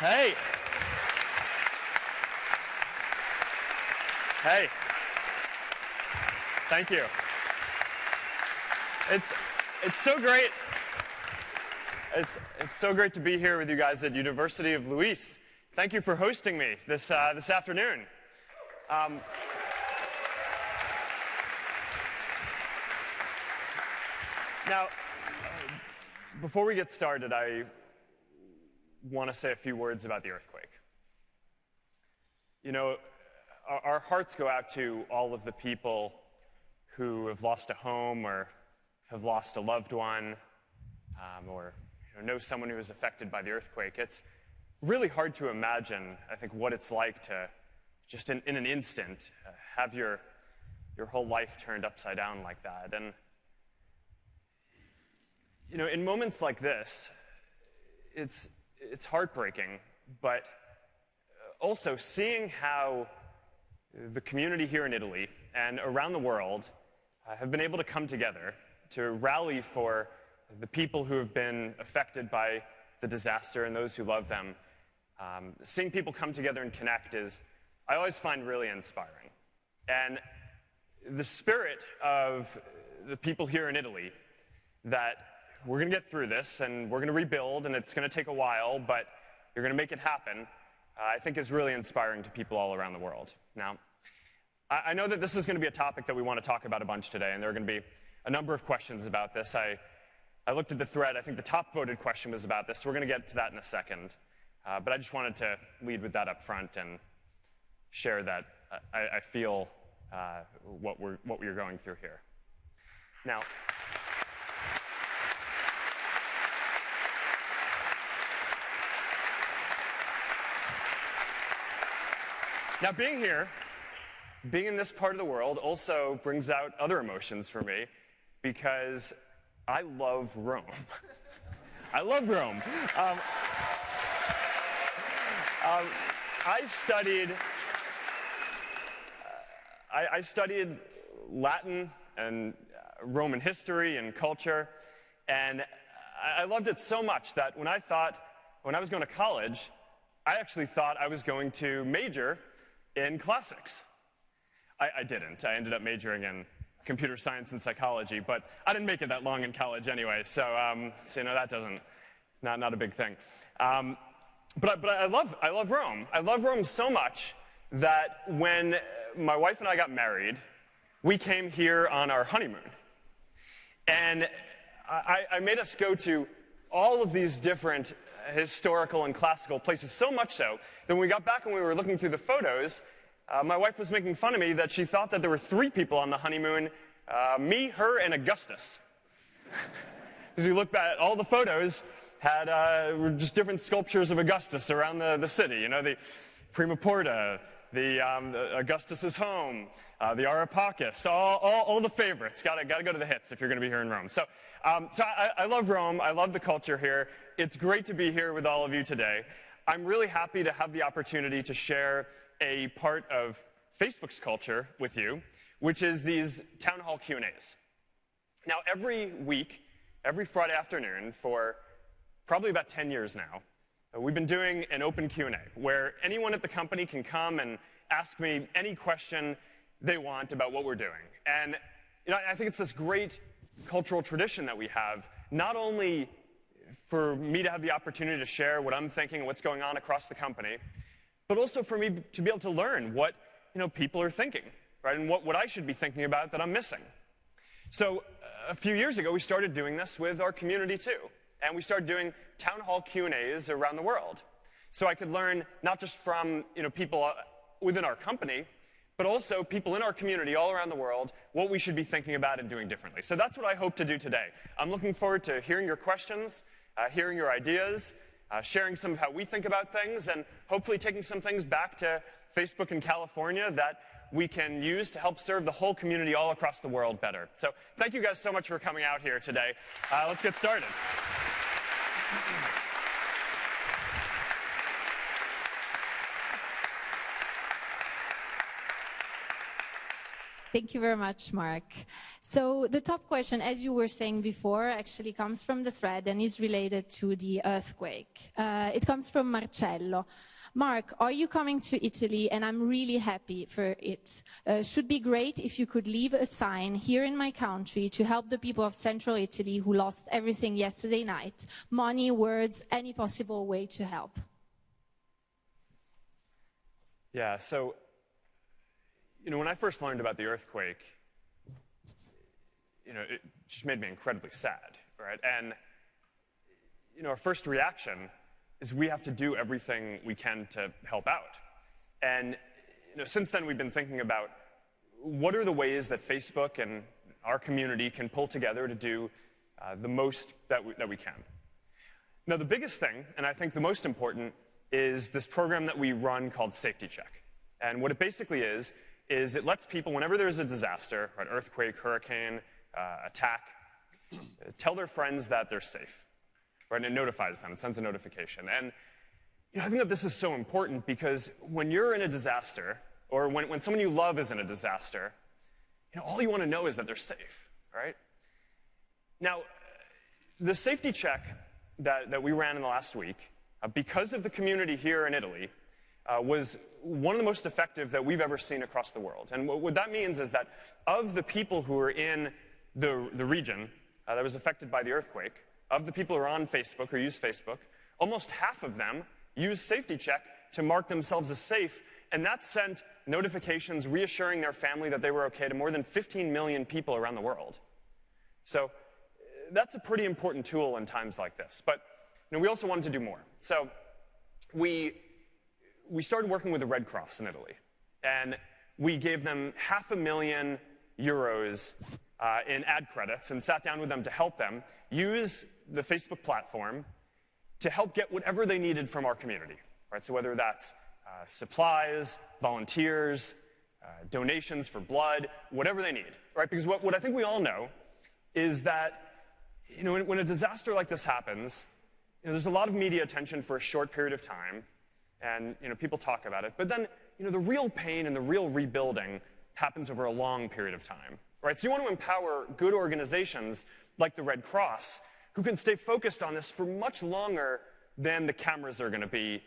Hey. Hey. Thank you. It's so great. It's so great to be here with you guys at University of Luis. Thank you for hosting me this afternoon. Now, before we get started, I want to say a few words about the earthquake. You know, our hearts go out to all of the people who have lost a home or have lost a loved one, or know someone who was affected by the earthquake. It's really hard to imagine, I think, what it's like to just in an instant have your whole life turned upside down like that. And you know, in moments like this, it's heartbreaking, but also seeing how the community here in Italy and around the world have been able to come together to rally for the people who have been affected by the disaster and those who love them. Seeing people come together and connect I always find really inspiring. And the spirit of the people here in Italy, that we're going to get through this and we're going to rebuild and it's going to take a while, but you're going to make it happen, I think is really inspiring to people all around the world. Now, I know that this is going to be a topic that we want to talk about a bunch today, and there are going to be a number of questions about this. I looked at the thread. I think the top voted question was about this, so we're going to get to that in a second. But I just wanted to lead with that up front and share that I feel what we're going through here. Now, being here, being in this part of the world also brings out other emotions for me because I love Rome. I love Rome. I studied Latin and Roman history and culture, and I loved it so much that when I was going to college, I actually thought I was going to major in classics. I didn't. I ended up majoring in computer science and psychology, but I didn't make it that long in college anyway, so you know, that not a big thing. But I love Rome. I love Rome so much that when my wife and I got married, we came here on our honeymoon. And I made us go to all of these different historical and classical places, so much so that when we got back and we were looking through the photos, my wife was making fun of me that she thought that there were 3 people on the honeymoon, me, her, and Augustus. As we looked at all the photos, were just different sculptures of Augustus around the city. You know, the Prima Porta, the Augustus's home, the Areopagus, all the favorites. Got to go to the hits if you're going to be here in Rome. So I love Rome. I love the culture here. It's great to be here with all of you today. I'm really happy to have the opportunity to share a part of Facebook's culture with you, which is these Townhall Q&As. Now, every week, every Friday afternoon for probably about 10 years now, we've been doing an open Q&A where anyone at the company can come and ask me any question they want about what we're doing. And you know, I think it's this great cultural tradition that we have, not only for me to have the opportunity to share what I'm thinking and what's going on across the company, but also for me to be able to learn what people are thinking, right, and what I should be thinking about that I'm missing. So a few years ago, we started doing this with our community too. And we started doing town hall Q&As around the world. So I could learn not just from people within our company, but also people in our community all around the world, what we should be thinking about and doing differently. So that's what I hope to do today. I'm looking forward to hearing your questions, hearing your ideas, sharing some of how we think about things, and hopefully taking some things back to Facebook in California that we can use to help serve the whole community all across the world better. So thank you guys so much for coming out here today. Let's get started. Thank you very much, Mark. So the top question, as you were saying before, actually comes from the thread and is related to the earthquake. It comes from Marcello. Mark, are you coming to Italy? And I'm really happy for it. Should be great if you could leave a sign here in my country to help the people of central Italy who lost everything yesterday night. Money, words, any possible way to help. Yeah, so, when I first learned about the earthquake, it just made me incredibly sad, right? And, our first reaction is we have to do everything we can to help out. And, since then we've been thinking about what are the ways that Facebook and our community can pull together to do the most that we can. Now, the biggest thing, and I think the most important, is this program that we run called Safety Check. And what it basically is it lets people, whenever there's a disaster, right, earthquake, hurricane, attack, tell their friends that they're safe, right? And it notifies them, it sends a notification. And I think that this is so important because when you're in a disaster, or when someone you love is in a disaster, all you want to know is that they're safe, right? Now, the safety check that we ran in the last week, because of the community here in Italy, was one of the most effective that we've ever seen across the world. And what that means is that of the people who are in the region that was affected by the earthquake, of the people who are on Facebook or use Facebook, almost half of them use Safety Check to mark themselves as safe, and that sent notifications reassuring their family that they were okay to more than 15 million people around the world. So that's a pretty important tool in times like this. But we also wanted to do more. So we started working with the Red Cross in Italy, and we gave them €500,000 in ad credits and sat down with them to help them use the Facebook platform to help get whatever they needed from our community, right? So whether that's supplies, volunteers, donations for blood, whatever they need, right? Because what I think we all know is that when a disaster like this happens, there's a lot of media attention for a short period of time, and people talk about it. But then the real pain and the real rebuilding happens over a long period of time, right? So you want to empower good organizations like the Red Cross who can stay focused on this for much longer than the cameras are going to be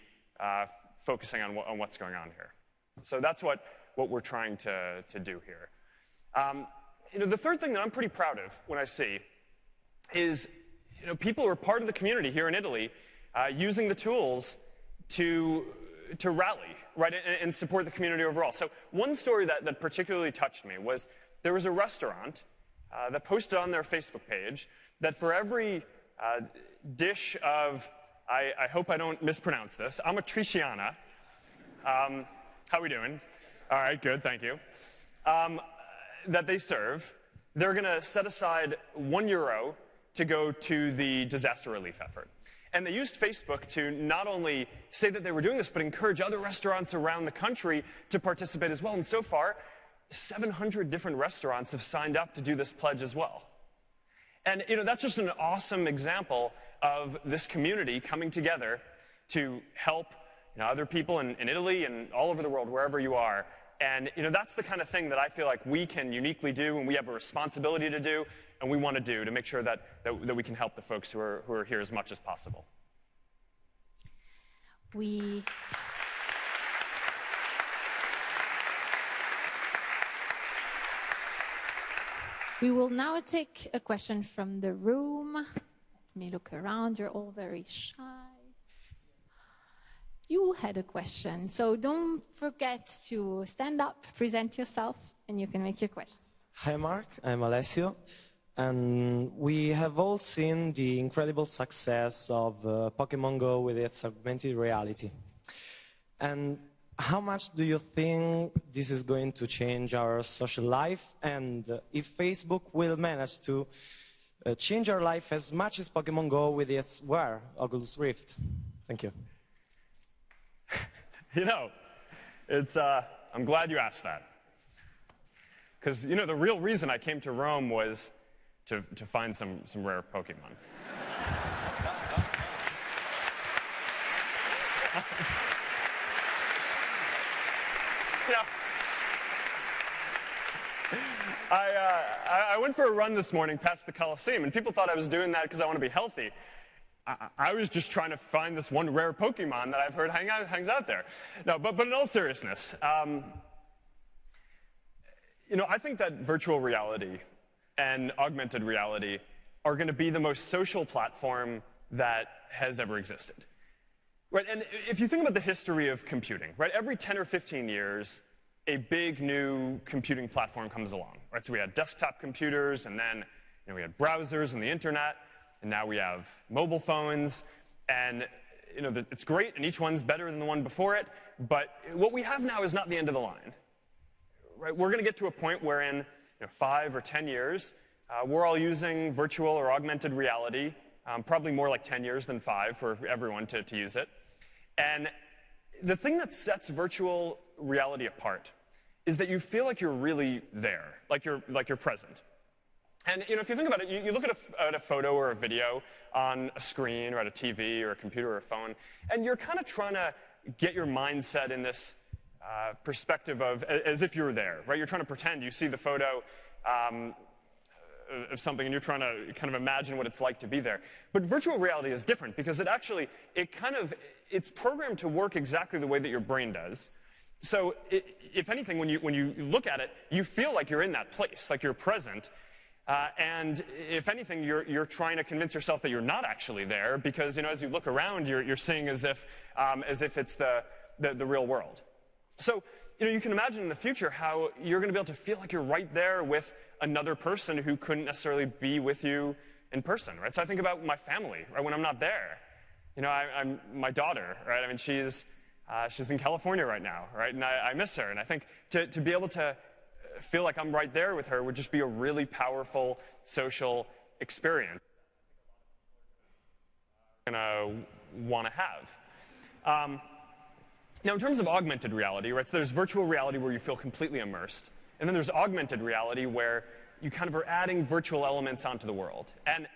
focusing on what's going on here. So that's what we're trying to do here. The third thing that I'm pretty proud of when I see is people who are part of the community here in Italy using the tools to rally, right, and support the community overall. So one story that particularly touched me was there was a restaurant that posted on their Facebook page that for every dish of, I hope I don't mispronounce this, amatriciana, how are we doing? All right, good, thank you. That they serve, they're going to set aside €1 to go to the disaster relief effort. And they used Facebook to not only say that they were doing this, but encourage other restaurants around the country to participate as well. And so far, 700 different restaurants have signed up to do this pledge as well. And that's just an awesome example of this community coming together to help other people in Italy and all over the world, wherever you are. And that's the kind of thing that I feel like we can uniquely do, and we have a responsibility to do, and we want to do to make sure that we can help the folks who are here as much as possible. We will now take a question from the room. Let me look around. You're all very shy. You had a question, so don't forget to stand up, present yourself, and you can make your question. Hi, Mark. I'm Alessio. And we have all seen the incredible success of Pokemon Go with its augmented reality. And how much do you think this is going to change our social life? And if Facebook will manage to change our life as much as Pokemon Go with its Wear, Oculus Rift? Thank you. I'm glad you asked that. Because, the real reason I came to Rome was to find some rare Pokemon. I went for a run this morning past the Coliseum, and people thought I was doing that because I want to be healthy. I was just trying to find this one rare Pokemon that I've heard hangs out there. No, but in all seriousness, I think that virtual reality and augmented reality are going to be the most social platform that has ever existed. Right, and if you think about the history of computing, right, every 10 or 15 years, a big new computing platform comes along. Right, so we had desktop computers, and then we had browsers and the internet, and now we have mobile phones, and it's great, and each one's better than the one before it. But what we have now is not the end of the line. Right, we're going to get to a point where in 5 or 10 years, we're all using virtual or augmented reality. Probably more like 10 years than 5 for everyone to use it. And the thing that sets virtual reality apart is that you feel like you're really there, like you're present. And if you think about it, you look at a photo or a video on a screen or at a TV or a computer or a phone, and you're kind of trying to get your mindset in this perspective of as if you were there, right? You're trying to pretend you see the photo of something, and you're trying to kind of imagine what it's like to be there. But virtual reality is different because it's programmed to work exactly the way that your brain does. So if anything, when you look at it, you feel like you're in that place, like you're present. And if anything, you're trying to convince yourself that you're not actually there because as you look around, you're seeing as if it's the real world. So you can imagine in the future how you're going to be able to feel like you're right there with another person who couldn't necessarily be with you in person, right? So I think about my family, right? When I'm not there, I'm my daughter, right? I mean, she's in California right now, right? And I miss her, and I think to be able to feel like I'm right there with her would just be a really powerful social experience. I'm gonna want to have. Now, in terms of augmented reality, right? So there's virtual reality where you feel completely immersed. And then there's augmented reality where you kind of are adding virtual elements onto the world. And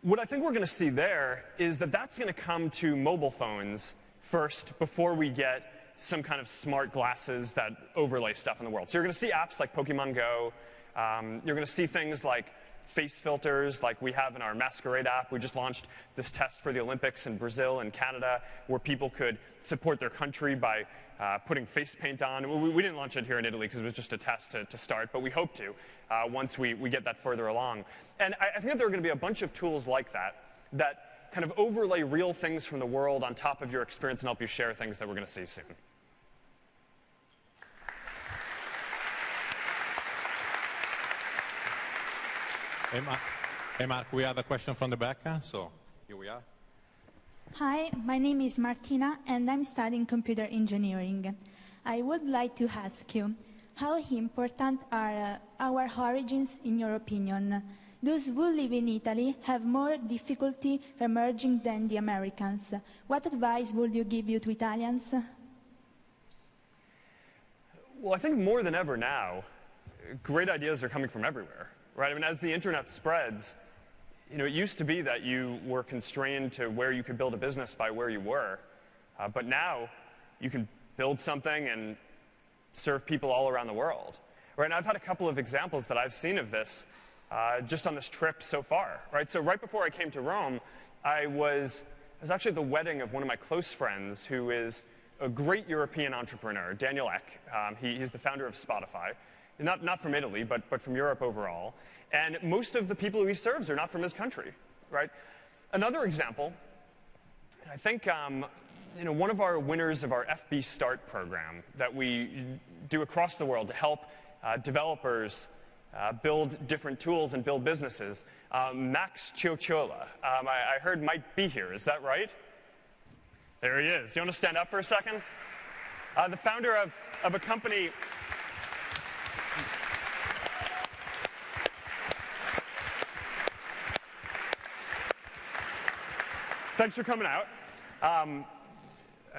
what I think we're going to see there is that that's going to come to mobile phones first before we get some kind of smart glasses that overlay stuff in the world. So you're going to see apps like Pokemon Go. You're going to see things like face filters like we have in our Masquerade app. We just launched this test for the Olympics in Brazil and Canada where people could support their country by putting face paint on. We didn't launch it here in Italy because it was just a test to start, but we hope to once we get that further along. And I think that there are going to be a bunch of tools like that kind of overlay real things from the world on top of your experience and help you share things that we're going to see soon. Hey, Mark, we have a question from the back, so here we are. Hi, my name is Martina, and I'm studying computer engineering. I would like to ask you, how important are our origins in your opinion? Those who live in Italy have more difficulty emerging than the Americans. What advice would you give to Italians? Well, I think more than ever now, great ideas are coming from everywhere. Right? I mean, as the internet spreads, it used to be that you were constrained to where you could build a business by where you were. But now, you can build something and serve people all around the world. Right? And I've had a couple of examples that I've seen of this just on this trip so far. Right? So right before I came to Rome, I was actually at the wedding of one of my close friends who is a great European entrepreneur, Daniel Ek. He's the founder of Spotify. Not from Italy, but from Europe overall. And most of the people who he serves are not from his country, right? Another example, I think one of our winners of our FB Start program that we do across the world to help developers build different tools and build businesses, Max Ciociola, I heard might be here. Is that right? There he is. You want to stand up for a second? The founder of a company... Thanks for coming out. I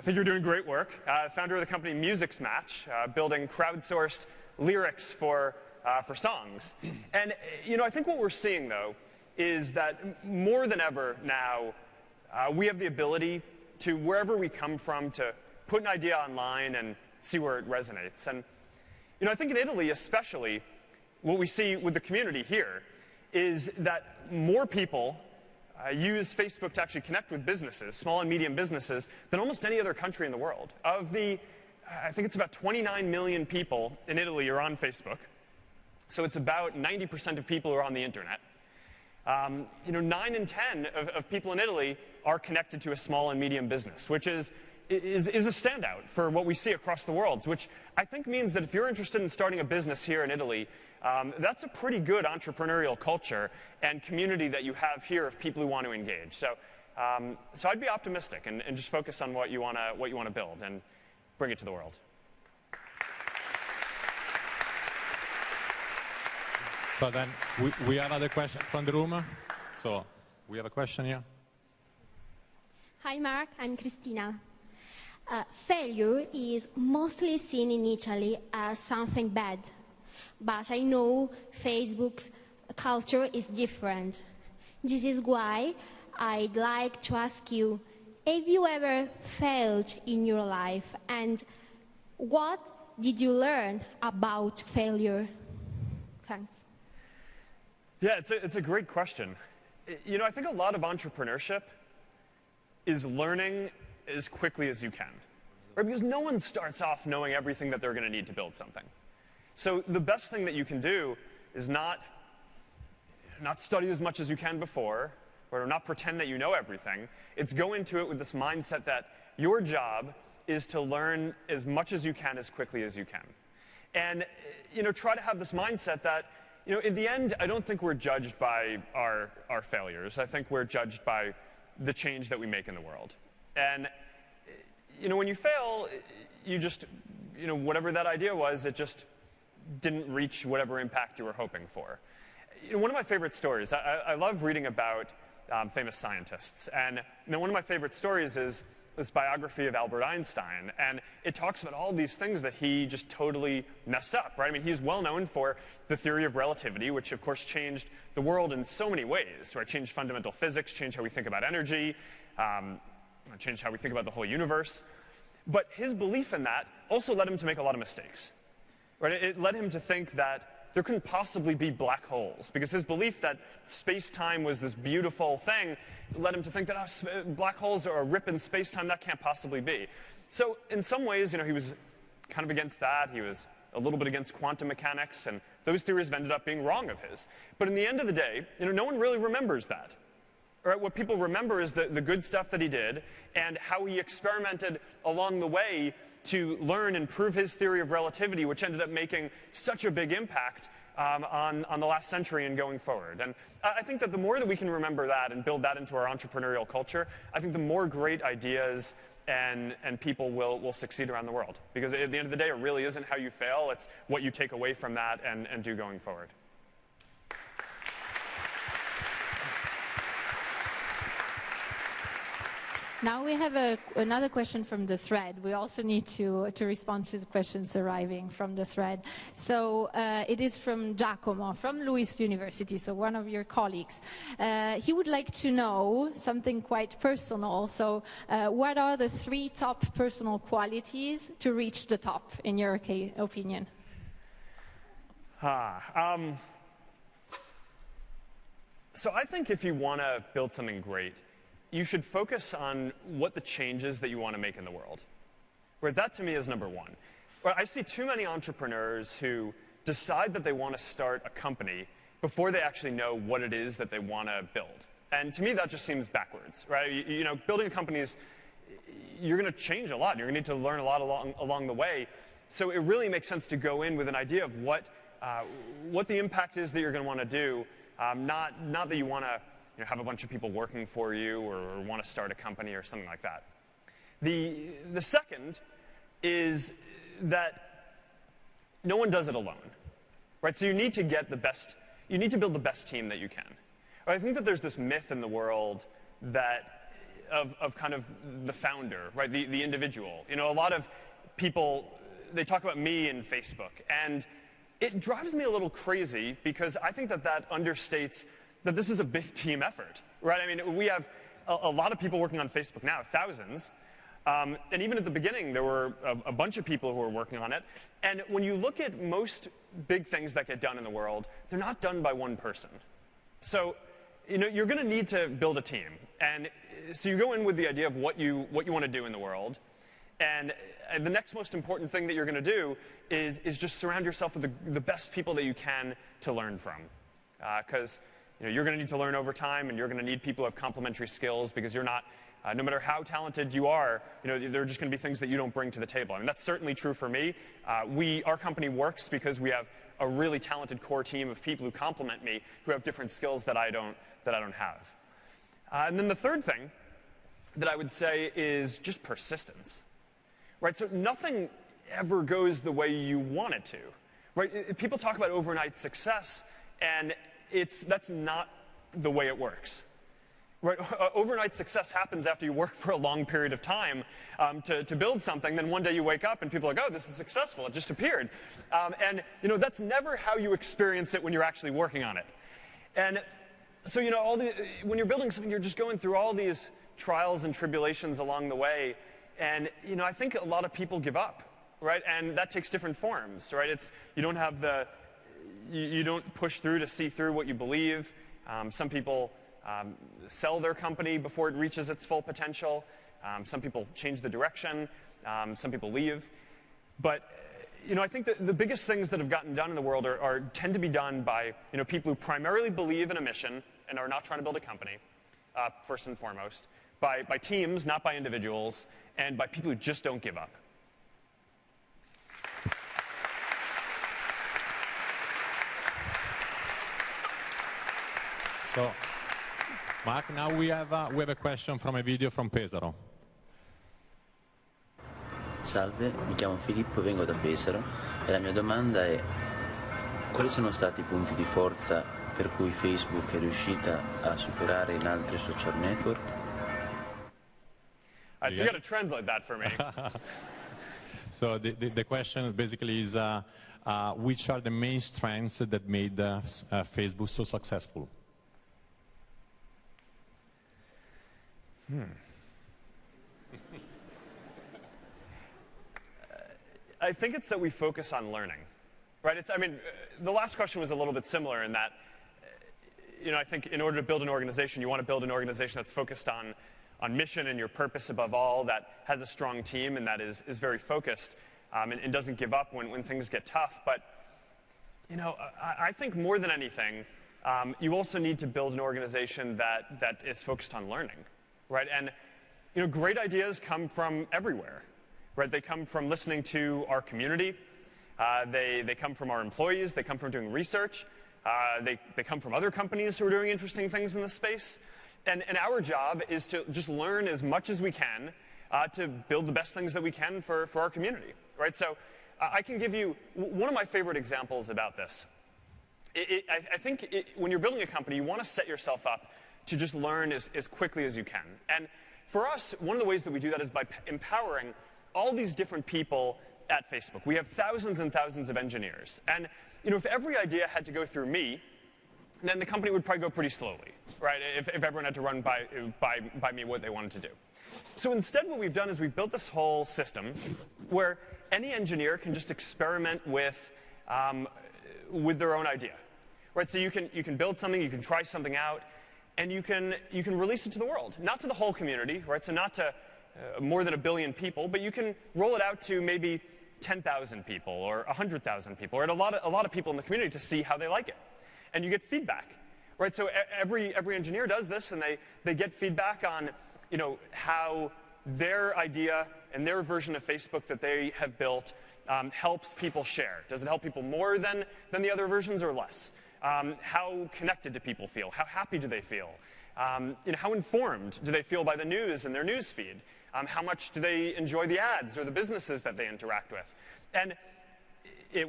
think you're doing great work. Founder of the company Music's Match, building crowdsourced lyrics for songs. And I think what we're seeing though is that more than ever now, we have the ability to wherever we come from to put an idea online and see where it resonates. And I think in Italy especially, what we see with the community here is that more people use Facebook to actually connect with businesses, small and medium businesses, than almost any other country in the world. Of the, I think it's about 29 million people in Italy are on Facebook. So it's about 90% of people who are on the internet. 9 in 10 of people in Italy are connected to a small and medium business, which is a standout for what we see across the world, which I think means that if you're interested in starting a business here in Italy, that's a pretty good entrepreneurial culture and community that you have here of people who want to engage. So I'd be optimistic and just focus on what you want to build and bring it to the world. So then we have another question from the room. So we have a question here. Hi, Mark. I'm Cristina. Failure is mostly seen in Italy as something bad, but I know Facebook's culture is different. This is why I'd like to ask you, have you ever failed in your life, and what did you learn about failure? Thanks. Yeah, it's a great question. I think a lot of entrepreneurship is learning as quickly as you can. Right? Because no one starts off knowing everything that they're going to need to build something. So the best thing that you can do is not study as much as you can before, or not pretend that you know everything. It's go into it with this mindset that your job is to learn as much as you can as quickly as you can. And try to have this mindset that in the end, I don't think we're judged by our failures. I think we're judged by the change that we make in the world. And, when you fail, you just, whatever that idea was, it just didn't reach whatever impact you were hoping for. One of my favorite stories, I love reading about famous scientists. And one of my favorite stories is this biography of Albert Einstein, and it talks about all these things that he just totally messed up, right? I mean, he's well known for the theory of relativity, which of course changed the world in so many ways, right? Changed fundamental physics, changed how we think about energy, changed how we think about the whole universe. But his belief in that also led him to make a lot of mistakes, right? It led him to think that there couldn't possibly be black holes, because his belief that space-time was this beautiful thing led him to think that black holes are a rip in space-time, that can't possibly be. So in some ways, he was kind of against that. He was a little bit against quantum mechanics, and those theories have ended up being wrong of his. But in the end of the day, no one really remembers that. Right? What people remember is the good stuff that he did and how he experimented along the way to learn and prove his theory of relativity, which ended up making such a big impact on the last century and going forward. And I think that the more that we can remember that and build that into our entrepreneurial culture, I think the more great ideas and people will succeed around the world. Because at the end of the day, it really isn't how you fail, it's what you take away from that and do going forward. Now we have another question from the thread. We also need to respond to the questions arriving from the thread. So it is from Giacomo, from Lewis University, so one of your colleagues. He would like to know something quite personal. So what are the 3 top personal qualities to reach the top, in your opinion? So I think if you want to build something great, you should focus on what the changes that you want to make in the world. Where that, to me, is number 1. Where I see too many entrepreneurs who decide that they want to start a company before they actually know what it is that they want to build. And to me, that just seems backwards, right? Building a company is, you're going to change a lot. You're going to need to learn a lot along the way. So it really makes sense to go in with an idea of what the impact is that you're going to want to do, not that you want to have a bunch of people working for you or want to start a company or something like that. The second is that no one does it alone, right? So you need to get the best, you need to build the best team that you can. Right? I think that there's this myth in the world that of kind of the founder, right? The individual. A lot of people, they talk about me and Facebook, and it drives me a little crazy because I think that understates that this is a big team effort, right? I mean, we have a lot of people working on Facebook now, thousands, And even at the beginning, there were a bunch of people who were working on it. And when you look at most big things that get done in the world, they're not done by one person. So, you're going to need to build a team. And so you go in with the idea of what you want to do in the world. And the next most important thing that you're going to do is just surround yourself with the best people that you can to learn from. Because you're going to need to learn over time, and you're going to need people who have complementary skills, because you're not, no matter how talented you are, there are just going to be things that you don't bring to the table. I mean, that's certainly true for me. Our company works because we have a really talented core team of people who complement me, who have different skills that I don't have. And then the third thing that I would say is just persistence. Right? So nothing ever goes the way you want it to. Right? People talk about overnight success, and that's not the way it works. Right? Overnight success happens after you work for a long period of time to build something. Then one day you wake up and people are like, oh, this is successful. It just appeared. And that's never how you experience it when you're actually working on it. And so when you're building something, you're just going through all these trials and tribulations along the way. And I think a lot of people give up. Right? And that takes different forms. Right? You don't push through to see through what you believe. Some people sell their company before it reaches its full potential. Some people change the direction. Some people leave. But I think that the biggest things that have gotten done in the world tend to be done by people who primarily believe in a mission and are not trying to build a company, first and foremost, by teams, not by individuals, and by people who just don't give up. So, Mark, now we have a question from a video from Pesaro. Salve, mi chiamo Filippo, vengo da Pesaro e la mia domanda è: quali sono stati i punti di forza per cui Facebook è riuscita a superare in altri social network? So you got to translate that for me. So the question basically is, which are the main strengths that made Facebook so successful? I think it's that we focus on learning, right? The last question was a little bit similar in that, I think in order to build an organization, you want to build an organization that's focused on mission and your purpose above all, that has a strong team and that is very focused and doesn't give up when things get tough. But, I think more than anything, you also need to build an organization that is focused on learning. Right? And great ideas come from everywhere. Right? They come from listening to our community. They come from our employees. They come from doing research. They come from other companies who are doing interesting things in this space. And our job is to just learn as much as we can to build the best things that we can for our community. Right? So I can give you one of my favorite examples about this. I think when you're building a company, you want to set yourself up to just learn as quickly as you can. And for us, one of the ways that we do that is by empowering all these different people at Facebook. We have thousands and thousands of engineers. And if every idea had to go through me, then the company would probably go pretty slowly, right? If everyone had to run by me what they wanted to do. So instead what we've done is we've built this whole system where any engineer can just experiment with their own idea. Right? So you can build something, you can try something out, and you can release it to the world. Not to the whole community, right? So not to more than 1 billion people, but you can roll it out to maybe 10,000 people or 100,000 people, or a lot of people in the community to see how they like it. And you get feedback. Right? So every engineer does this, and they get feedback on how their idea and their version of Facebook that they have built helps people share. Does it help people more than the other versions or less? How connected do people feel? How happy do they feel? How informed do they feel by the news and their news feed? How much do they enjoy the ads or the businesses that they interact with? And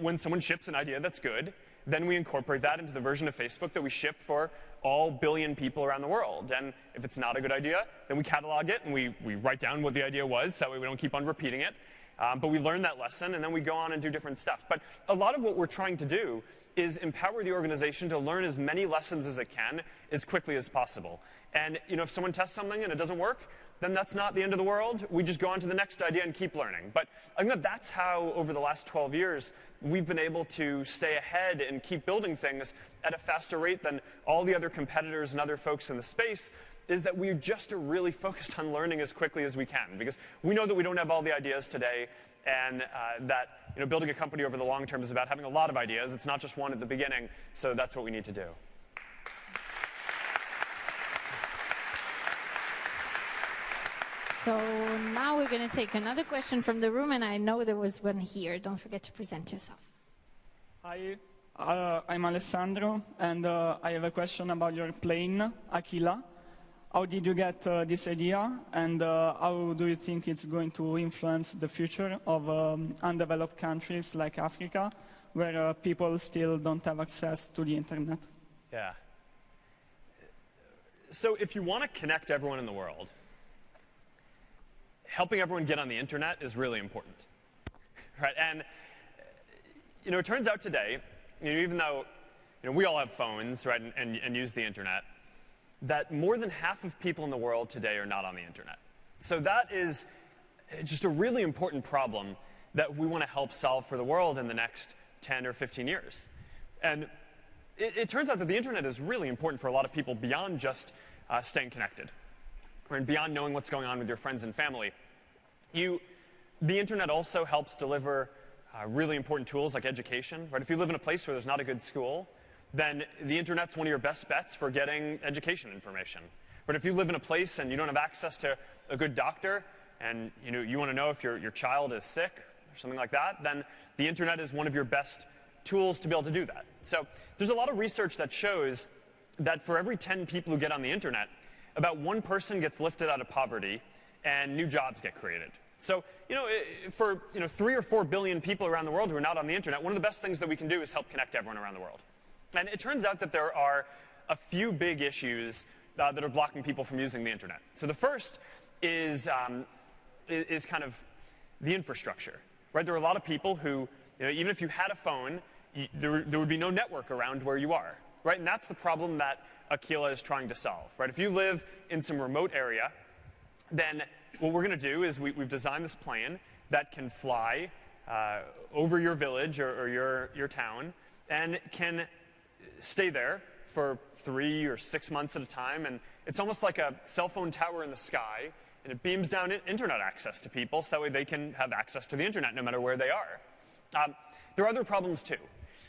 when someone ships an idea that's good, then we incorporate that into the version of Facebook that we ship for all billion people around the world. And if it's not a good idea, then we catalog it and we write down what the idea was, so that way we don't keep on repeating it. But we learn that lesson, and then we go on and do different stuff. But a lot of what we're trying to do is empower the organization to learn as many lessons as it can as quickly as possible. And if someone tests something and it doesn't work, then that's not the end of the world. We just go on to the next idea and keep learning. But I think that's how, over the last 12 years, we've been able to stay ahead and keep building things at a faster rate than all the other competitors and other folks in the space, is that we just are really focused on learning as quickly as we can. Because we know that we don't have all the ideas today, and that building a company over the long term is about having a lot of ideas. It's not just one at the beginning, so that's what we need to do. So now we're going to take another question from the room, and I know there was one here. Don't forget to present yourself. Hi, I'm Alessandro, and I have a question about your plane, Aquila. How did you get this idea, and how do you think it's going to influence the future of undeveloped countries like Africa, where people still don't have access to the internet? Yeah. So if you want to connect everyone in the world, helping everyone get on the internet is really important, right? And it turns out today, even though we all have phones, right, and use the internet, that more than half of people in the world today are not on the internet. So that is just a really important problem that we want to help solve for the world in the next 10 or 15 years. And it turns out that the internet is really important for a lot of people beyond just staying connected, and beyond knowing what's going on with your friends and family. The internet also helps deliver really important tools like education, right? If you live in a place where there's not a good school, then the internet's one of your best bets for getting education information. But if you live in a place and you don't have access to a good doctor, and you want to know if your child is sick or something like that, then the internet is one of your best tools to be able to do that. So there's a lot of research that shows that for every 10 people who get on the internet, about one person gets lifted out of poverty and new jobs get created. So, for 3 or 4 billion people around the world who are not on the internet, one of the best things that we can do is help connect everyone around the world. And it turns out that there are a few big issues that are blocking people from using the internet. So the first is kind of the infrastructure, right? There are a lot of people who, even if you had a phone, there would be no network around where you are, right? And that's the problem that Aquila is trying to solve, right? If you live in some remote area, then what we're going to do is we've designed this plane that can fly over your village or your town, and can stay there for 3 or 6 months at a time. And it's almost like a cell phone tower in the sky, and it beams down internet access to people, so that way they can have access to the internet no matter where they are. There are other problems too,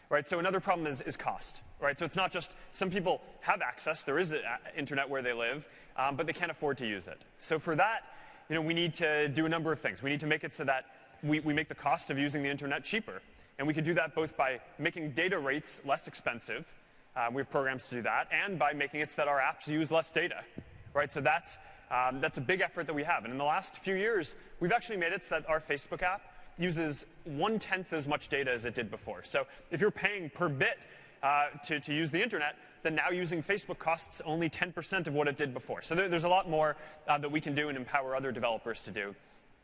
right? So another problem is cost, right? So it's not just some people have access, there is internet where they live, but they can't afford to use it. So for that, we need to do a number of things. We need to make it so that we make the cost of using the internet cheaper. And we can do that both by making data rates less expensive, we have programs to do that, and by making it so that our apps use less data, right? So that's a big effort that we have. And in the last few years, we've actually made it so that our Facebook app uses 1/10 as much data as it did before. So if you're paying per bit to use the internet, then now using Facebook costs only 10% of what it did before. So there's a lot more that we can do and empower other developers to do.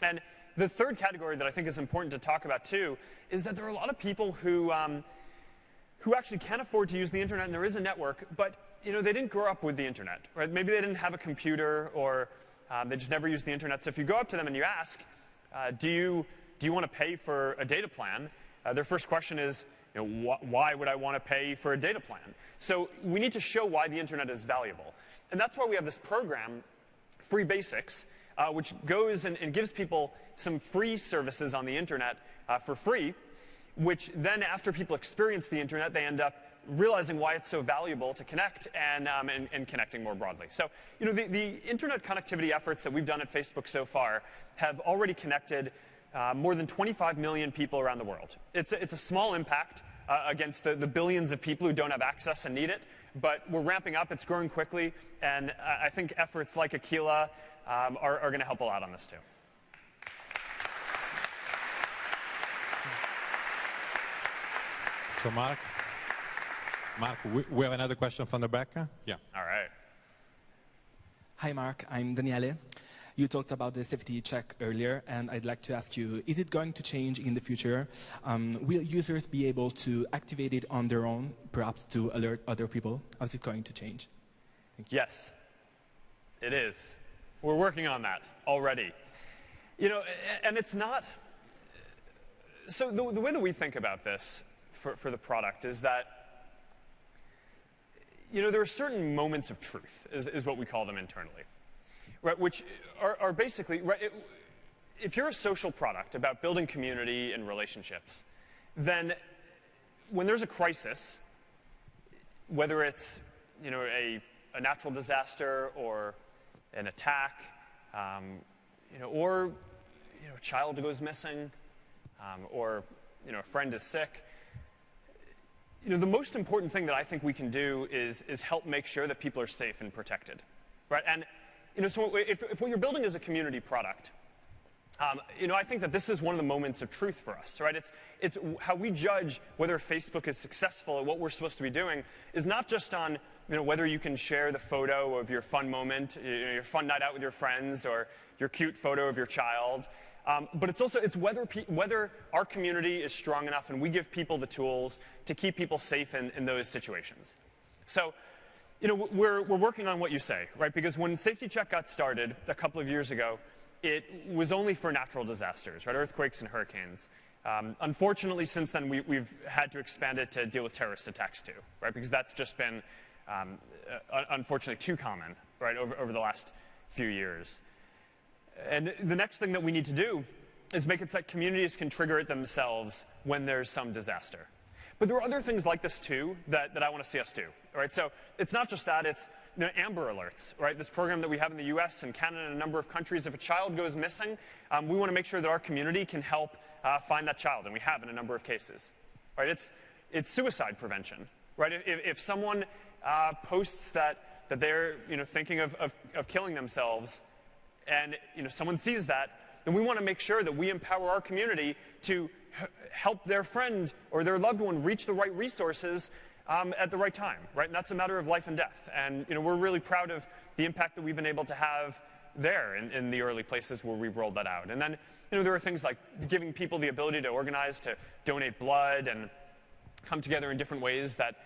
And the third category that I think is important to talk about too is that there are a lot of people who actually can't afford to use the internet, and there is a network, but they didn't grow up with the internet, right? Maybe they didn't have a computer, or they just never used the internet. So if you go up to them and you ask, do you want to pay for a data plan? Their first question is, why would I want to pay for a data plan? So we need to show why the internet is valuable. And that's why we have this program, Free Basics, which goes and gives people some free services on the internet for free, which then after people experience the internet, they end up realizing why it's so valuable to connect and connecting more broadly. So, the internet connectivity efforts that we've done at Facebook so far have already connected more than 25 million people around the world. It's a small impact against the billions of people who don't have access and need it, but we're ramping up, it's growing quickly, and I think efforts like Aquila are going to help a lot on this too. So Mark, we have another question from the back. Yeah. All right. Hi Mark, I'm Daniele. You talked about the safety check earlier, and I'd like to ask you, is it going to change in the future? Will users be able to activate it on their own, perhaps to alert other people? How's it going to change? Yes, it is. We're working on that already. You know, and it's not... So the way that we think about this for the product is that, you know, there are certain moments of truth, is what we call them internally, right? Which are basically, right? If you're a social product about building community and relationships, then when there's a crisis, whether it's, you know, a natural disaster or an attack, you know, or, you know, a child goes missing, or, you know, a friend is sick. You know, the most important thing that I think we can do is help make sure that people are safe and protected, right? And, you know, so if what you're building is a community product, you know, I think that this is one of the moments of truth for us, right? It's how we judge whether Facebook is successful at what we're supposed to be doing is not just on, you know, whether you can share the photo of your fun moment, you know, your fun night out with your friends, or your cute photo of your child. But it's also whether our community is strong enough and we give people the tools to keep people safe in those situations. So, you know, we're working on what you say, right? Because when Safety Check got started a couple of years ago, it was only for natural disasters, right? Earthquakes and hurricanes. Unfortunately, since then, we've had to expand it to deal with terrorist attacks too, right? Because that's just been, unfortunately, too common, right, over the last few years. And the next thing that we need to do is make it so that communities can trigger it themselves when there's some disaster. But there are other things like this, too, that I want to see us do. Right? So it's not just that. It's, you know, Amber Alerts, right? This program that we have in the U.S. and Canada and a number of countries. If a child goes missing, we want to make sure that our community can help find that child, and we have in a number of cases. Right? It's suicide prevention. Right? If someone posts that they're, you know, thinking of killing themselves, and, you know, someone sees that, then we want to make sure that we empower our community to help their friend or their loved one reach the right resources at the right time, right? And that's a matter of life and death. And, you know, we're really proud of the impact that we've been able to have there in the early places where we've rolled that out. And then, you know, there are things like giving people the ability to organize, to donate blood, and come together in different ways that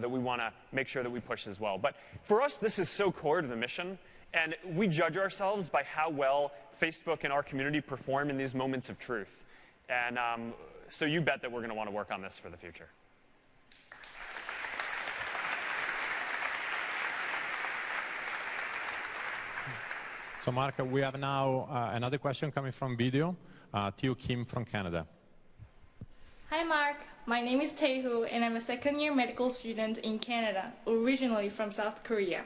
we want to make sure that we push as well. But for us, this is so core to the mission. And we judge ourselves by how well Facebook and our community perform in these moments of truth. And so you bet that we're going to want to work on this for the future. So, Mark, we have now another question coming from video. Thiệu Kim from Canada. Hi, Mark. My name is Taehu, and I'm a second-year medical student in Canada, originally from South Korea.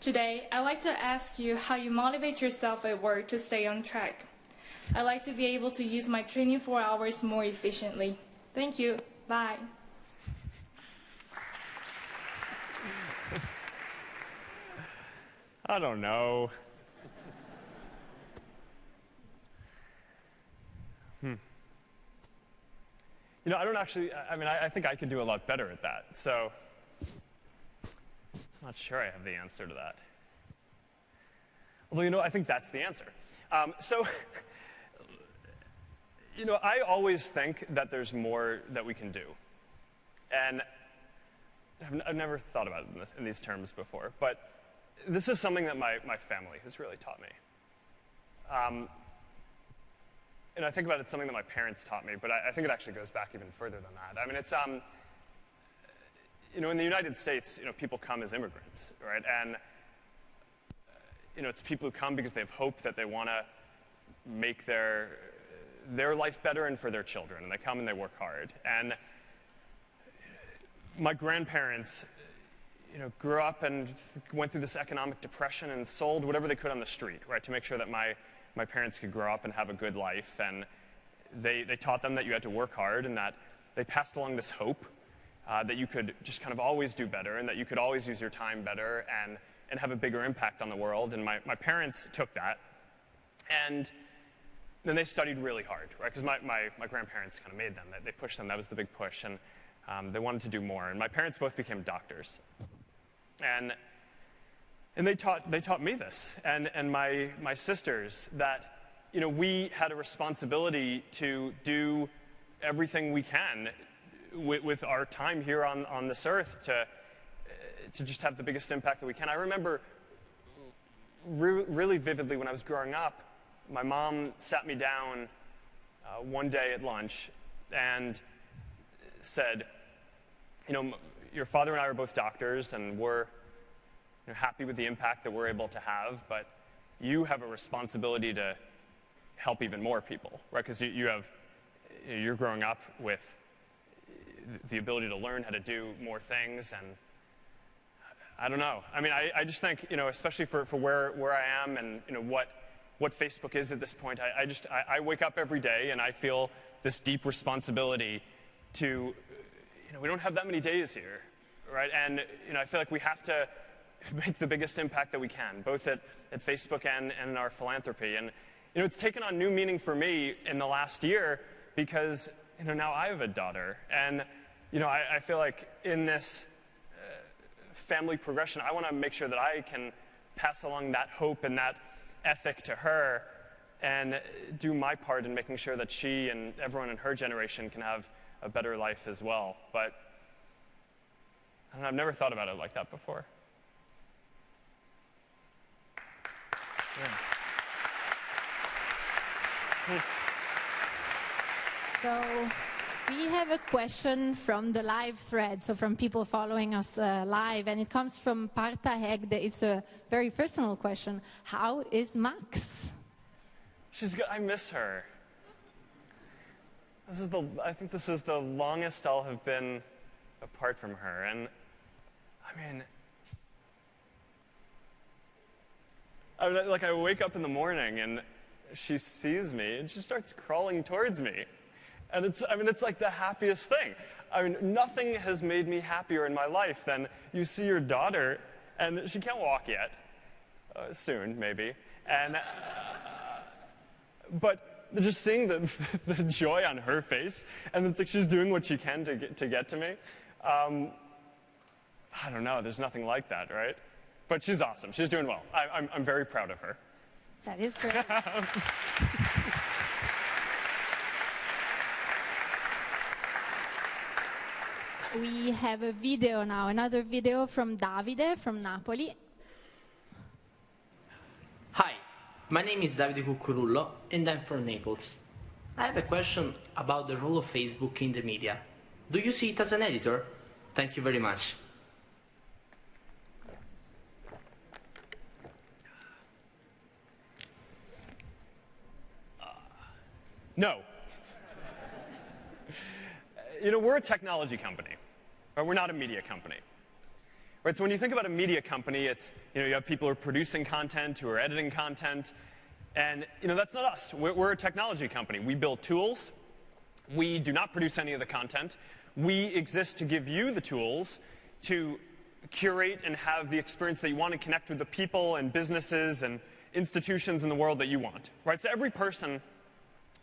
Today, I'd like to ask you how you motivate yourself at work to stay on track. I'd like to be able to use my 24 hours more efficiently. Thank you. Bye. I don't know. You know, I don't actually, I mean, I think I could do a lot better at that. So I'm not sure I have the answer to that. Although, you know, I think that's the answer. So, you know, I always think that there's more that we can do. And I've never thought about it in these terms before. But this is something that my family has really taught me. And I think about it, something that my parents taught me, but I think it actually goes back even further than that. I mean, it's, you know, in the United States, you know, people come as immigrants, right? And, you know, it's people who come because they have hope that they want to make their life better and for their children. And they come and they work hard. And my grandparents, you know, grew up and went through this economic depression and sold whatever they could on the street, right, to make sure that my parents could grow up and have a good life. And they taught them that you had to work hard, and that they passed along this hope that you could just kind of always do better, and that you could always use your time better and have a bigger impact on the world. And my parents took that, and then they studied really hard, right? Because my grandparents kind of made them. They pushed them. That was the big push. And they wanted to do more. And my parents both became doctors. And And they taught me this, and my sisters, that we had a responsibility to do everything we can with our time here on this earth to just have the biggest impact that we can. I remember really vividly when I was growing up, my mom sat me down one day at lunch and said, your father and I are both doctors, and we're happy with the impact that we're able to have, but you have a responsibility to help even more people, right? Because you're growing up with the ability to learn how to do more things, and I don't know. I mean, I just think, especially for where I am and what Facebook is at this point, I wake up every day and I feel this deep responsibility to, we don't have that many days here, right? And I feel like we have to make the biggest impact that we can, both at Facebook and in our philanthropy. And it's taken on new meaning for me in the last year because now I have a daughter, and I feel like in this family progression, I want to make sure that I can pass along that hope and that ethic to her, and do my part in making sure that she and everyone in her generation can have a better life as well. But I don't know, I've never thought about it like that before. So we have a question from the live thread, so from people following us live, and it comes from Parta Hegde. It's a very personal question. How is Max? She's good. I miss her. I think this is the longest I'll have been apart from her, and I wake up in the morning and she sees me and she starts crawling towards me. And it's like the happiest thing. Nothing has made me happier in my life than you see your daughter, and she can't walk yet. Soon, maybe. And but just seeing the joy on her face, and it's like she's doing what she can to get to me. I don't know. There's nothing like that, right? But she's awesome. She's doing well. I'm very proud of her. That is great. We have a video now, another video from Davide from Napoli. Hi, my name is Davide Cucurullo and I'm from Naples. I have a question about the role of Facebook in the media. Do you see it as an editor? Thank you very much. No. We're a technology company. Right? We're not a media company. Right? So when you think about a media company, it's, you have people who are producing content, who are editing content, and, that's not us. We're a technology company. We build tools. We do not produce any of the content. We exist to give you the tools to curate and have the experience that you want and connect with the people and businesses and institutions in the world that you want. Right? So every person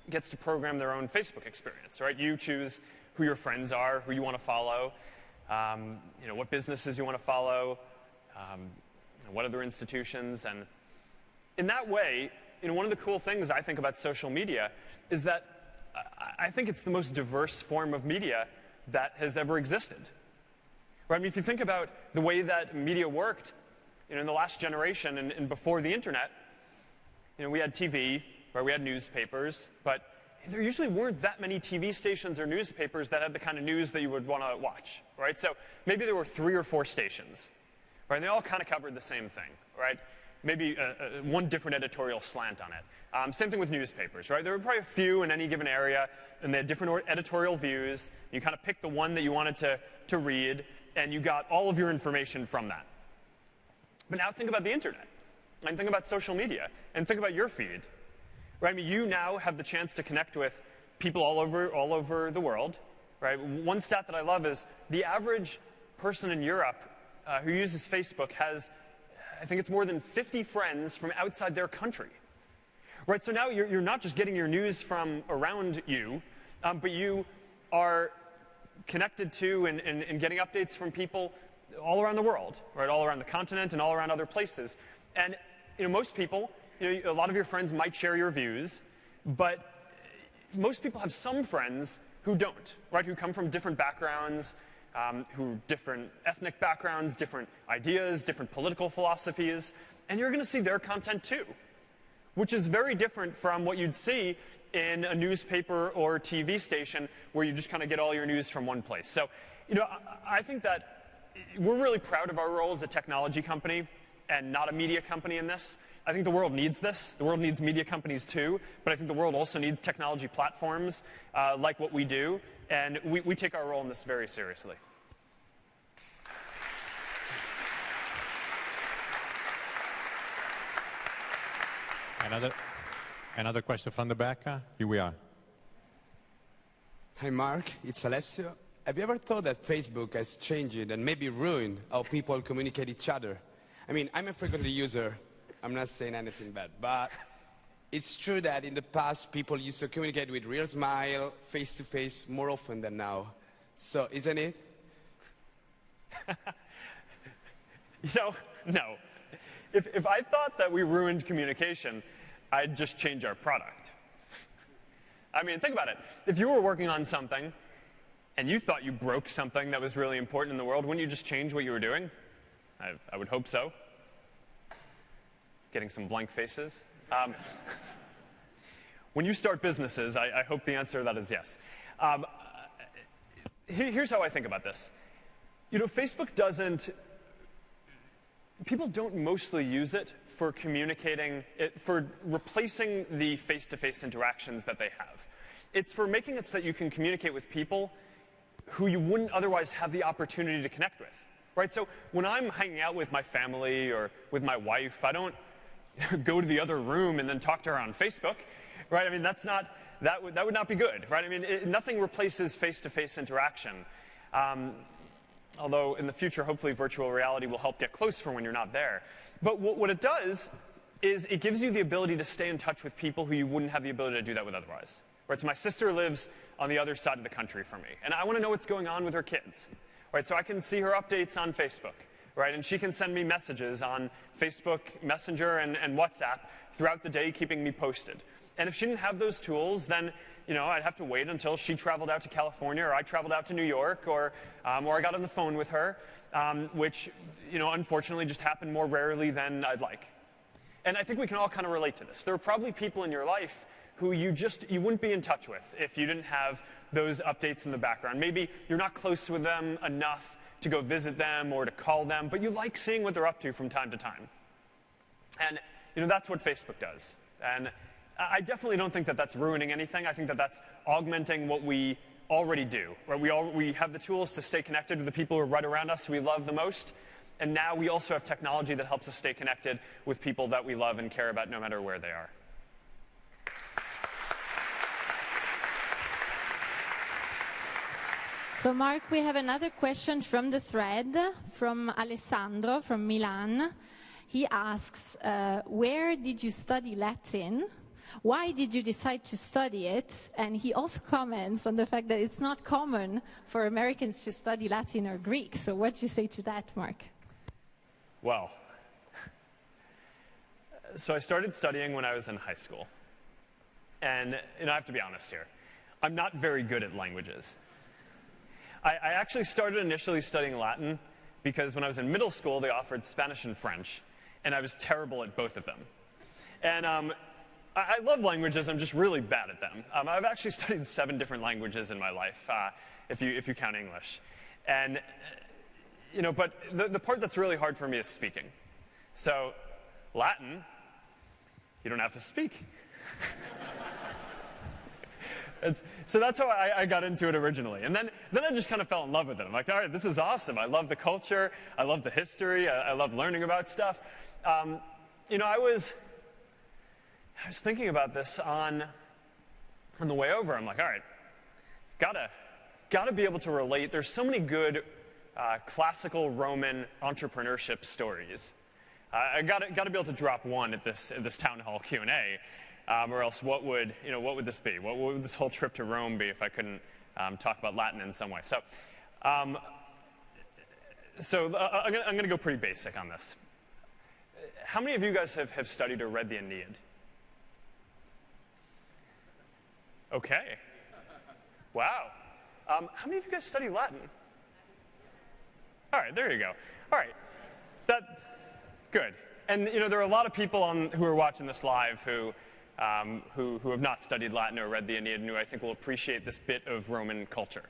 gets to program their own Facebook experience, right? You choose who your friends are, who you want to follow, what businesses you want to follow, what other institutions. And in that way, one of the cool things I think about social media is that I think it's the most diverse form of media that has ever existed. Right? If you think about the way that media worked, in the last generation and before the internet, we had TV, right? We had newspapers, but there usually weren't that many TV stations or newspapers that had the kind of news that you would want to watch, right? So maybe there were 3 or 4 stations, right? And they all kind of covered the same thing, right? Maybe one different editorial slant on it. Same thing with newspapers, right? There were probably a few in any given area, and they had different editorial views. You kind of picked the one that you wanted to read, and you got all of your information from that. But now think about the internet, and think about social media, and think about your feed. Right? You now have the chance to connect with people all over the world. Right? One stat that I love is the average person in Europe who uses Facebook has, I think it's more than 50 friends from outside their country. Right? So now you're not just getting your news from around you, but you are connected to and getting updates from people all around the world, right? All around the continent and all around other places. And most people, a lot of your friends might share your views, but most people have some friends who don't, right? Who come from different backgrounds, who different ethnic backgrounds, different ideas, different political philosophies, and you're going to see their content too, which is very different from what you'd see in a newspaper or TV station where you just kind of get all your news from one place. So, I think that we're really proud of our role as a technology company and not a media company in this. I think the world needs this. The world needs media companies too, but I think the world also needs technology platforms like what we do, and we take our role in this very seriously. Another question from the back. Here we are. Hi, Mark. It's Alessio. Have you ever thought that Facebook has changed and maybe ruined how people communicate each other? I mean, I'm a frequent user. I'm not saying anything bad, but it's true that in the past, people used to communicate with real smile, face-to-face, more often than now. So, isn't it? No. If I thought that we ruined communication, I'd just change our product. I mean, think about it. If you were working on something and you thought you broke something that was really important in the world, wouldn't you just change what you were doing? I would hope so. Getting some blank faces. When you start businesses, I hope the answer to that is yes. Here's how I think about this. Facebook doesn't... People don't mostly use it for communicating, for replacing the face-to-face interactions that they have. It's for making it so that you can communicate with people who you wouldn't otherwise have the opportunity to connect with, right? So when I'm hanging out with my family or with my wife, I don't go to the other room and then talk to her on Facebook, right? I mean, that would not be good, right? I mean, nothing replaces face-to-face interaction. Although in the future, hopefully virtual reality will help get close for when you're not there. But what it does is it gives you the ability to stay in touch with people who you wouldn't have the ability to do that with otherwise. Right? So my sister lives on the other side of the country from me, and I want to know what's going on with her kids. Right? So I can see her updates on Facebook, right? And she can send me messages on Facebook Messenger and WhatsApp throughout the day, keeping me posted. And if she didn't have those tools, then I'd have to wait until she traveled out to California, or I traveled out to New York, or I got on the phone with her, which, unfortunately just happened more rarely than I'd like. And I think we can all kind of relate to this. There are probably people in your life who you wouldn't be in touch with if you didn't have those updates in the background. Maybe you're not close with them enough to go visit them or to call them, but you like seeing what they're up to from time to time. And, that's what Facebook does. And I definitely don't think that that's ruining anything. I think that that's augmenting what we already do. Right? We have the tools to stay connected with the people who are right around us, who we love the most. And now we also have technology that helps us stay connected with people that we love and care about no matter where they are. So, Mark, we have another question from the thread from Alessandro from Milan. He asks, where did you study Latin? Why did you decide to study it? And he also comments on the fact that it's not common for Americans to study Latin or Greek. So what do you say to that, Mark? Well, so I started studying when I was in high school. And I have to be honest here. I'm not very good at languages. I actually started initially studying Latin because when I was in middle school, they offered Spanish and French. And I was terrible at both of them. And I love languages, I'm just really bad at them. I've actually studied 7 different languages in my life, if you count English. And, but the part that's really hard for me is speaking. So, Latin, you don't have to speak. So that's how I got into it originally. And then I just kind of fell in love with it. I'm like, all right, this is awesome. I love the culture. I love the history. I love learning about stuff. I was thinking about this on the way over. I'm like, all right, gotta be able to relate. There's so many good classical Roman entrepreneurship stories. I gotta be able to drop one at this Townhall Q&A, or else what would this be? What would this whole trip to Rome be if I couldn't talk about Latin in some way? So I'm going to go pretty basic on this. How many of you guys have studied or read the Aeneid? Okay. Wow. How many of you guys study Latin? All right, there you go. All right. Good. And there are a lot of people who are watching this live who have not studied Latin or read the Aeneid and who I think will appreciate this bit of Roman culture.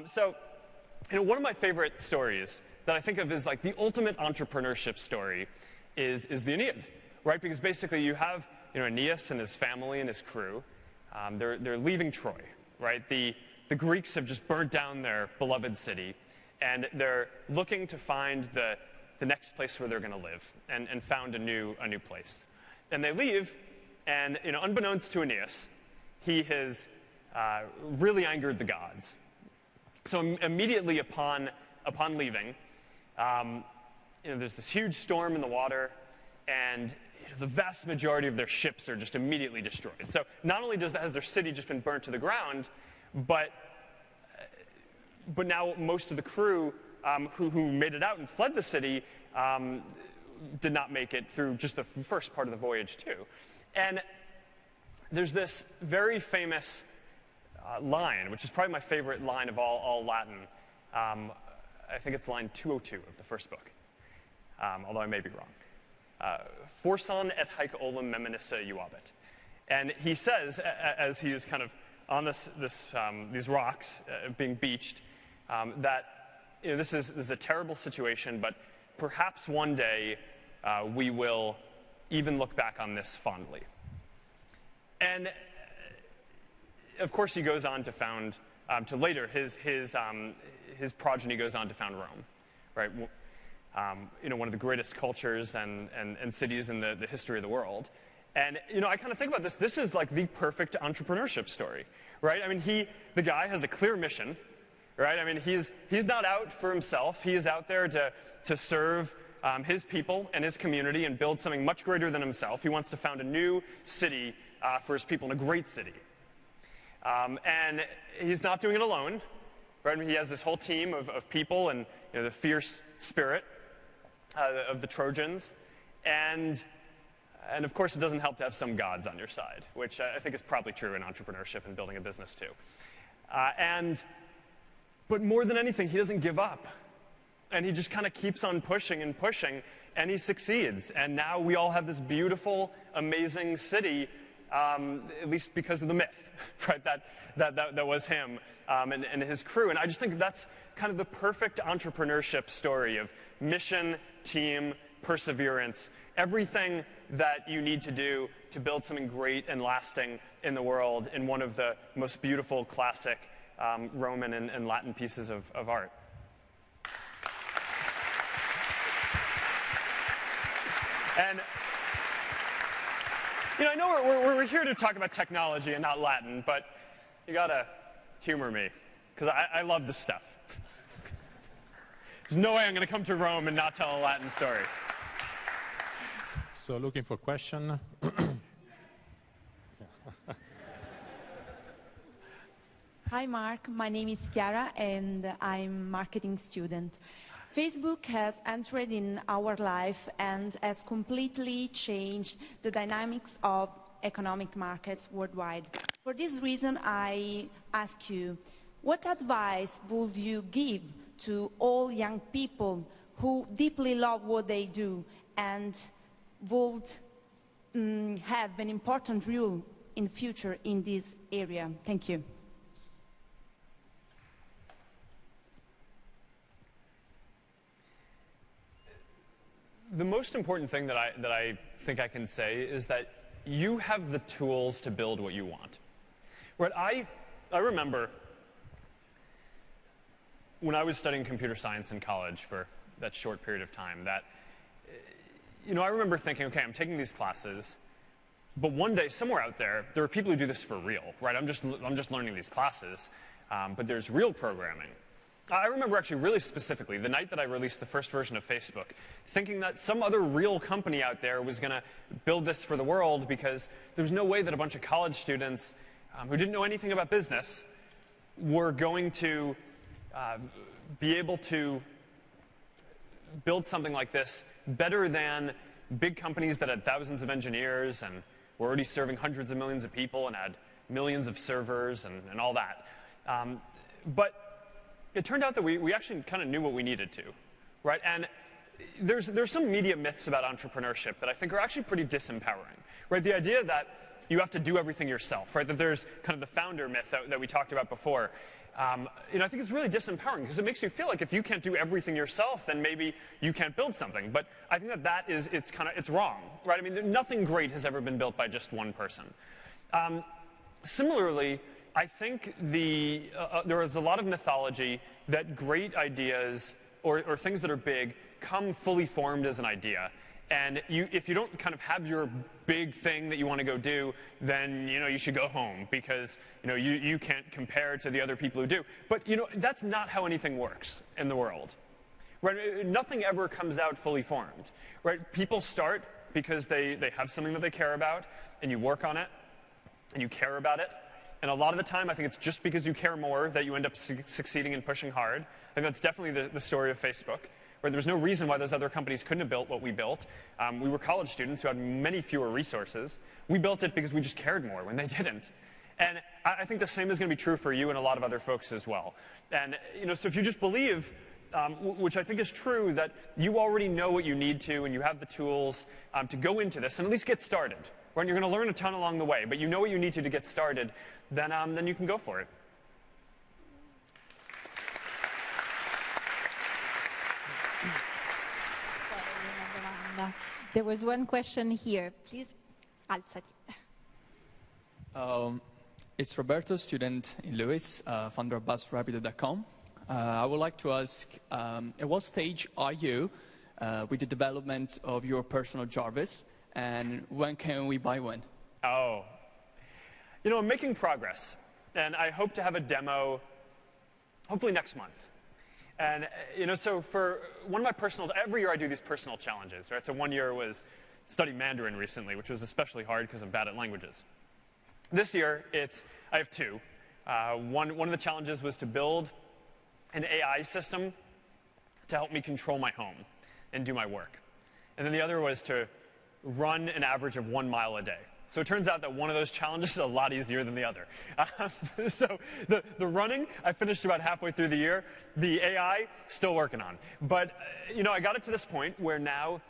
So one of my favorite stories that I think of as like the ultimate entrepreneurship story is the Aeneid, right? Because basically you have Aeneas and his family and his crew. They're leaving Troy, right? The Greeks have just burnt down their beloved city, and they're looking to find the next place where they're going to live, and found a new place. And they leave, and unbeknownst to Aeneas, he has really angered the gods. So immediately upon leaving, there's this huge storm in the water, and the vast majority of their ships are just immediately destroyed. So not only has their city just been burnt to the ground, but now most of the crew who made it out and fled the city did not make it through just the first part of the voyage too. And there's this very famous line, which is probably my favorite line of all Latin. I think it's line 202 of the first book, although I may be wrong. Forsan et haec olim meminissa iuabit. And he says, as he is kind of on these rocks being beached, that this is a terrible situation, but perhaps one day we will even look back on this fondly. And of course, he goes on to found, later, his progeny goes on to found Rome, right? One of the greatest cultures and cities in the history of the world. And, I kind of think about this. This is like the perfect entrepreneurship story, right? I mean, the guy has a clear mission, right? I mean, he's not out for himself. He is out there to serve his people and his community and build something much greater than himself. He wants to found a new city for his people, and a great city. And he's not doing it alone, right? I mean, he has this whole team of people and the fierce spirit of the Trojans. And of course, it doesn't help to have some gods on your side, which I think is probably true in entrepreneurship and building a business too. But more than anything, he doesn't give up. And he just kind of keeps on pushing and pushing, and he succeeds. And now we all have this beautiful, amazing city, at least because of the myth, right? That was him and his crew. And I just think that's kind of the perfect entrepreneurship story of mission, team, perseverance, everything that you need to do to build something great and lasting in the world in one of the most beautiful, classic Roman and Latin pieces of art. And I know we're here to talk about technology and not Latin, but you gotta humor me, because I love this stuff. There's no way I'm gonna come to Rome and not tell a Latin story. So looking for question. Hi, Mark. My name is Chiara, and I'm a marketing student. Facebook has entered in our life and has completely changed the dynamics of economic markets worldwide. For this reason, I ask you, what advice would you give to all young people who deeply love what they do and would have an important role in the future in this area? Thank you. The most important thing that I think I can say is that you have the tools to build what you want. Right? I remember when I was studying computer science in college for that short period of time that, I remember thinking, okay, I'm taking these classes, but one day somewhere out there are people who do this for real, right? I'm just learning these classes, but there's real programming. I remember actually really specifically the night that I released the first version of Facebook, thinking that some other real company out there was going to build this for the world, because there was no way that a bunch of college students who didn't know anything about business were going to be able to build something like this better than big companies that had thousands of engineers and were already serving hundreds of millions of people and had millions of servers and all that. But it turned out that we actually kind of knew what we needed to, right? And there's some media myths about entrepreneurship that I think are actually pretty disempowering, right? The idea that you have to do everything yourself, right? That there's kind of the founder myth that we talked about before. I think it's really disempowering because it makes you feel like if you can't do everything yourself, then maybe you can't build something. But I think it's wrong, right? I mean, nothing great has ever been built by just one person. Similarly, I think there is a lot of mythology that great ideas or things that are big come fully formed as an idea. And if you don't kind of have your big thing that you want to go do, then you should go home because you can't compare to the other people who do. But that's not how anything works in the world, right? Nothing ever comes out fully formed, right? People start because they have something that they care about, and you work on it, and you care about it. And a lot of the time, I think it's just because you care more that you end up succeeding and pushing hard. I think that's definitely the story of Facebook. Where there's no reason why those other companies couldn't have built what we built. We were college students who had many fewer resources. We built it because we just cared more when they didn't. And I think the same is going to be true for you and a lot of other folks as well. And so if you just believe, which I think is true, that you already know what you need to and you have the tools to go into this and at least get started. Right? You're going to learn a ton along the way, but you know what you need to get started, then you can go for it. There was one question here. Please, alzati. It's Roberto, student in Lewis, founder of BuzzRapido.com. I would like to ask, at what stage are you with the development of your personal Jarvis, and when can we buy one? Oh, I'm making progress, and I hope to have a demo hopefully next month. And, so for one of my every year I do these personal challenges, right? So one year was study Mandarin recently, which was especially hard because I'm bad at languages. This year, I have two. One of the challenges was to build an AI system to help me control my home and do my work. And then the other was to run an average of 1 mile a day. So it turns out that one of those challenges is a lot easier than the other. So the running, I finished about halfway through the year. The AI, still working on. But, I got it to this point where now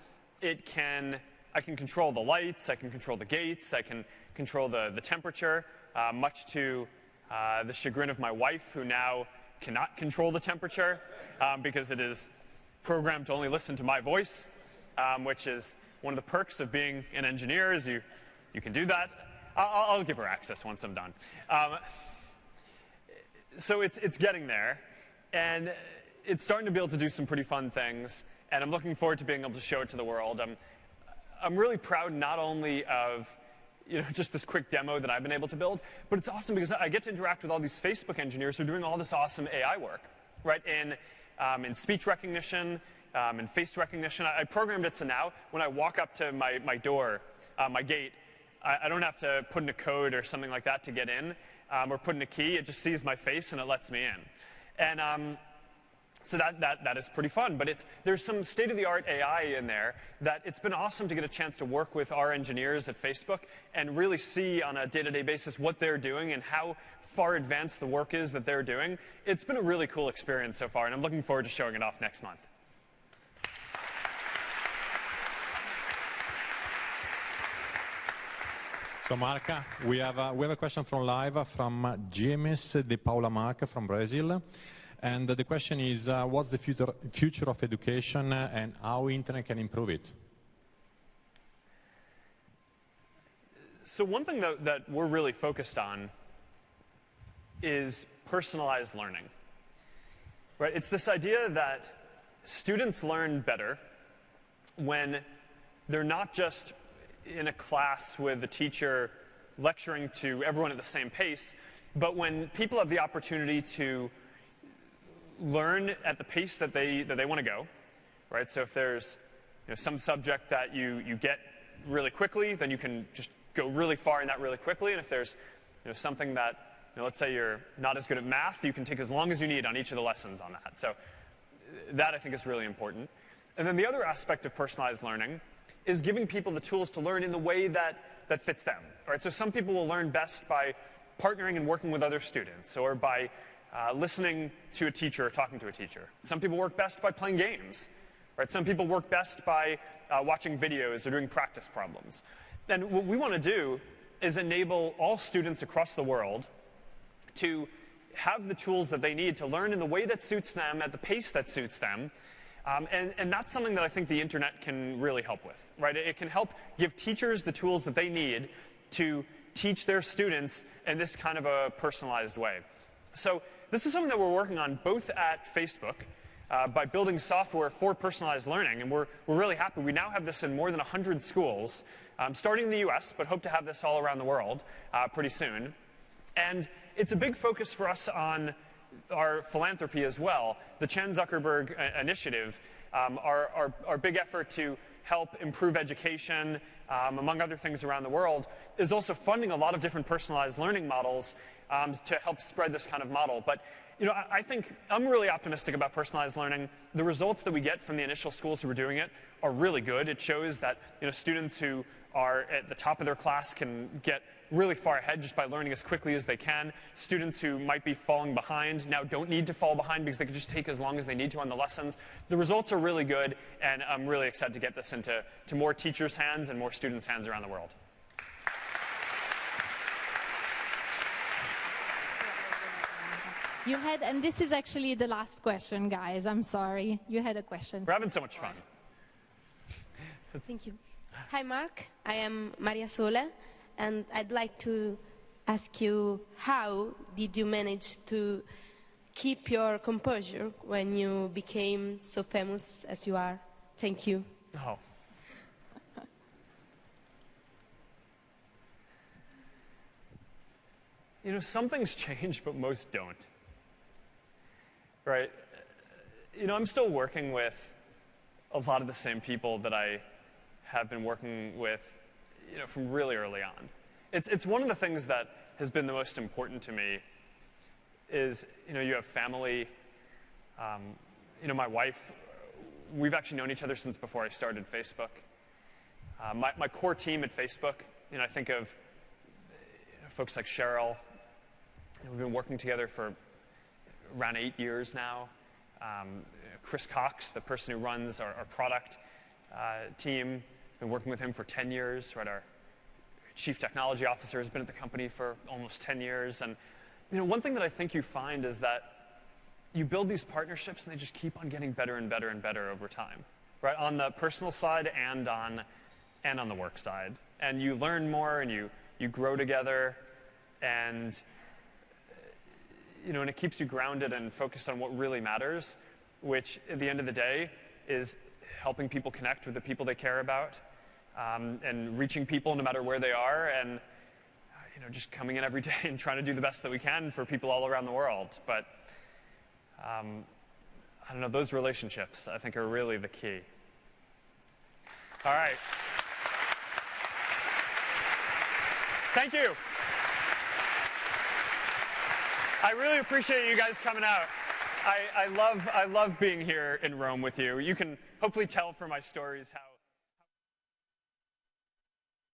I can control the lights, I can control the gates, I can control the temperature, much to the chagrin of my wife, who now cannot control the temperature because it is programmed to only listen to my voice, which is one of the perks of being an engineer is you can do that. I'll give her access once I'm done. So it's getting there, and it's starting to be able to do some pretty fun things, and I'm looking forward to being able to show it to the world. I'm really proud not only of just this quick demo that I've been able to build, but it's awesome because I get to interact with all these Facebook engineers who are doing all this awesome AI work, right? In speech recognition, in face recognition. I programmed it so now when I walk up to my door, my gate, I don't have to put in a code or something like that to get in, or put in a key. It just sees my face and it lets me in. And so that is pretty fun. But there's some state-of-the-art AI in there that it's been awesome to get a chance to work with our engineers at Facebook and really see on a day-to-day basis what they're doing and how far advanced the work is that they're doing. It's been a really cool experience so far, and I'm looking forward to showing it off next month. So, Marca, we have a question from live from James de Paula Marca from Brazil. And the question is, what's the future of education and how internet can improve it? So one thing that we're really focused on is personalized learning. Right? It's this idea that students learn better when they're not just in a class with a teacher lecturing to everyone at the same pace, but when people have the opportunity to learn at the pace that they want to go, right? So if there's some subject that you get really quickly, then you can just go really far in that really quickly. And if there's something that, let's say you're not as good at math, you can take as long as you need on each of the lessons on that. So that I think is really important. And then the other aspect of personalized learning is giving people the tools to learn in the way that fits them. Right? So some people will learn best by partnering and working with other students, or by listening to a teacher or talking to a teacher. Some people work best by playing games. Right? Some people work best by watching videos or doing practice problems. And what we want to do is enable all students across the world to have the tools that they need to learn in the way that suits them, at the pace that suits them. And that's something that I think the internet can really help with. Right? It can help give teachers the tools that they need to teach their students in this kind of a personalized way. So this is something that we're working on both at Facebook by building software for personalized learning, and we're really happy. We now have this in more than 100 schools, starting in the US, but hope to have this all around the world pretty soon. And it's a big focus for us on our philanthropy as well. The Chan Zuckerberg initiative, our big effort to help improve education, among other things around the world, is also funding a lot of different personalized learning models to help spread this kind of model. But I think I'm really optimistic about personalized learning. The results that we get from the initial schools who are doing it are really good. It shows that students who are at the top of their class can get really far ahead just by learning as quickly as they can. Students who might be falling behind now don't need to fall behind because they can just take as long as they need to on the lessons. The results are really good, and I'm really excited to get this into more teachers' hands and more students' hands around the world. You had, and this is actually the last question, guys. I'm sorry. You had a question. We're having so much fun. Thank you. Hi, Mark. I am Maria Sole, and I'd like to ask you, how did you manage to keep your composure when you became so famous as you are? Thank you. Oh. Some things change, but most don't. Right? I'm still working with a lot of the same people that I have been working with, from really early on. It's one of the things that has been the most important to me is, you have family. My wife, we've actually known each other since before I started Facebook. My core team at Facebook, I think of folks like Cheryl. We've been working together for around 8 years now. Chris Cox, the person who runs our product team, been working with him for 10 years. Right, our chief technology officer has been at the company for almost 10 years. And one thing that I think you find is that you build these partnerships and they just keep on getting better and better and better over time. Right, on the personal side and on the work side. And you learn more and you grow together, and and it keeps you grounded and focused on what really matters, which at the end of the day is helping people connect with the people they care about, and reaching people no matter where they are, and just coming in every day and trying to do the best that we can for people all around the world. But I don't know, those relationships I think are really the key. All right. Thank you. I really appreciate you guys coming out. I love being here in Rome with you. You can hopefully tell from my stories how